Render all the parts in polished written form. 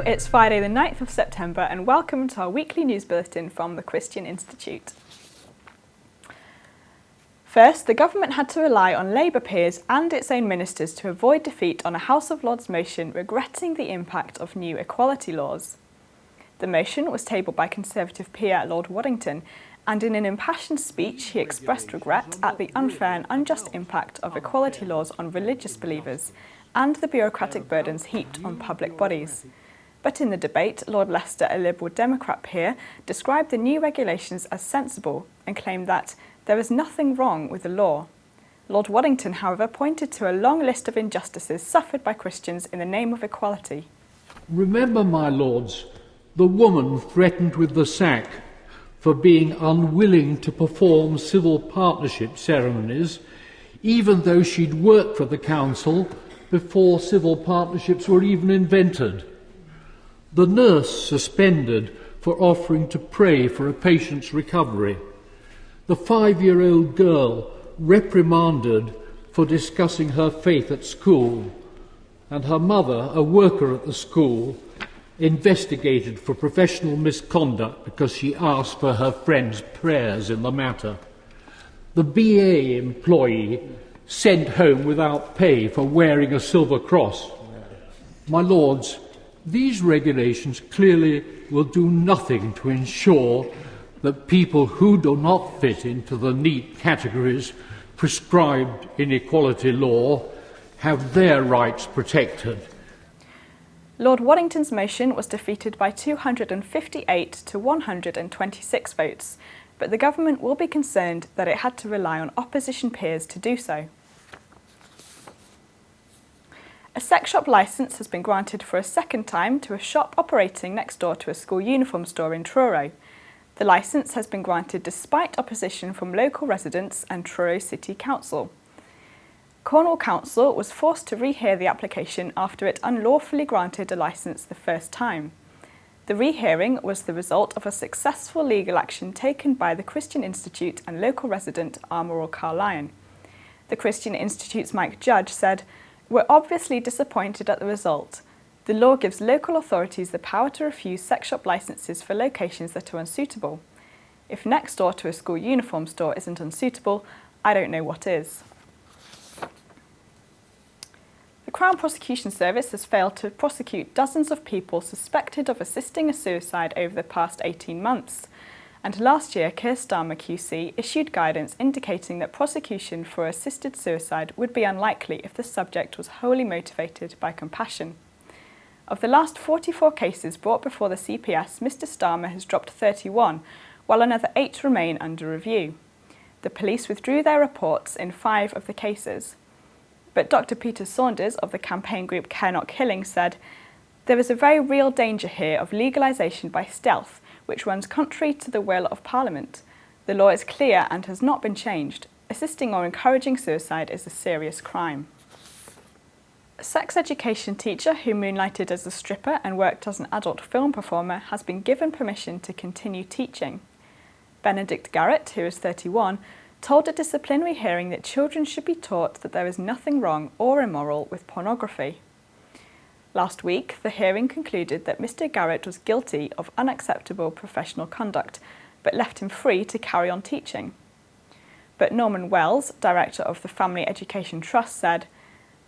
it's Friday the 9th of September and welcome to our weekly news bulletin from the Christian Institute. First, the government had to rely on Labour peers and its own ministers to avoid defeat on a House of Lords motion regretting the impact of new equality laws. The motion was tabled by Conservative peer Lord Waddington, and in an impassioned speech he expressed regret at the unfair and unjust impact of equality laws on religious believers and the bureaucratic burdens heaped on public bodies. But in the debate, Lord Leicester, a Liberal Democrat peer, described the new regulations as sensible and claimed that there is nothing wrong with the law. Lord Waddington, however, pointed to a long list of injustices suffered by Christians in the name of equality. Remember, my lords, the woman threatened with the sack for being unwilling to perform civil partnership ceremonies, even though she'd worked for the council before civil partnerships were even invented. The nurse suspended for offering to pray for a patient's recovery. The 5-year-old girl reprimanded for discussing her faith at school, and her mother, a worker at the school, investigated for professional misconduct because she asked for her friend's prayers in the matter. The BA employee sent home without pay for wearing a silver cross. My lords, these regulations clearly will do nothing to ensure that people who do not fit into the neat categories prescribed in equality law have their rights protected. Lord Waddington's motion was defeated by 258 to 126 votes, but the government will be concerned that it had to rely on opposition peers to do so. A sex shop licence has been granted for a second time to a shop operating next door to a school uniform store in Truro. The licence has been granted despite opposition from local residents and Truro City Council. Cornwall Council was forced to rehear the application after it unlawfully granted a licence the first time. The rehearing was the result of a successful legal action taken by the Christian Institute and local resident Armorall Carlyon. The Christian Institute's Mike Judge said, "We're obviously disappointed at the result. The law gives local authorities the power to refuse sex shop licences for locations that are unsuitable. If next door to a school uniform store isn't unsuitable, I don't know what is." The Crown Prosecution Service has failed to prosecute dozens of people suspected of assisting a suicide over the past 18 months. And last year, Keir Starmer QC issued guidance indicating that prosecution for assisted suicide would be unlikely if the subject was wholly motivated by compassion. Of the last 44 cases brought before the CPS, Mr Starmer has dropped 31, while another 8 remain under review. The police withdrew their reports in 5 of the cases. But Dr Peter Saunders of the campaign group Care Not Killing said, "There is a very real danger here of legalisation by stealth, which runs contrary to the will of Parliament. The law is clear and has not been changed. Assisting or encouraging suicide is a serious crime." A sex education teacher who moonlighted as a stripper and worked as an adult film performer has been given permission to continue teaching. Benedict Garrett, who is 31, told a disciplinary hearing that children should be taught that there is nothing wrong or immoral with pornography. Last week, the hearing concluded that Mr Garrett was guilty of unacceptable professional conduct, but left him free to carry on teaching. But Norman Wells, director of the Family Education Trust, said,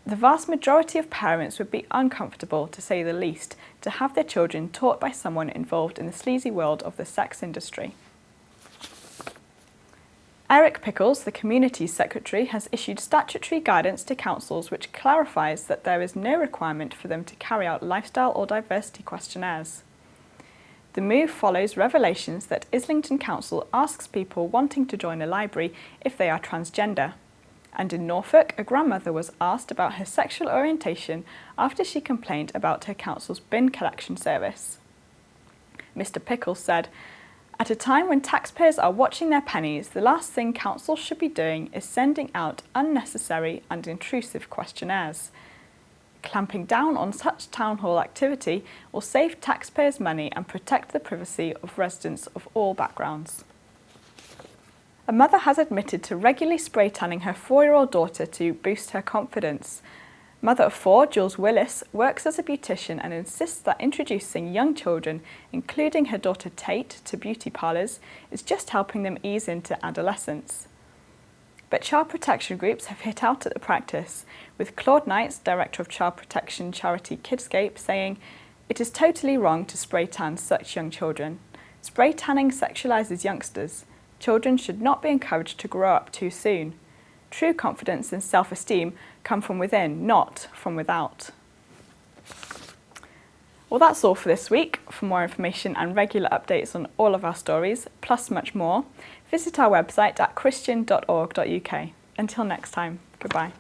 "The vast majority of parents would be uncomfortable, to say the least, to have their children taught by someone involved in the sleazy world of the sex industry." Eric Pickles, the Communities Secretary, has issued statutory guidance to councils which clarifies that there is no requirement for them to carry out lifestyle or diversity questionnaires. The move follows revelations that Islington Council asks people wanting to join a library if they are transgender. And in Norfolk, a grandmother was asked about her sexual orientation after she complained about her council's bin collection service. Mr Pickles said, "At a time when taxpayers are watching their pennies, the last thing councils should be doing is sending out unnecessary and intrusive questionnaires. Clamping down on such town hall activity will save taxpayers money and protect the privacy of residents of all backgrounds." A mother has admitted to regularly spray tanning her 4-year-old daughter to boost her confidence. Mother of 4, Jules Willis, works as a beautician and insists that introducing young children, including her daughter Tate, to beauty parlours is just helping them ease into adolescence. But child protection groups have hit out at the practice, with Claude Knights, director of child protection charity Kidscape, saying, "It is totally wrong to spray tan such young children. Spray tanning sexualises youngsters. Children should not be encouraged to grow up too soon. True confidence and self-esteem come from within, not from without." Well, that's all for this week. For more information and regular updates on all of our stories, plus much more, visit our website at christian.org.uk. Until next time, goodbye.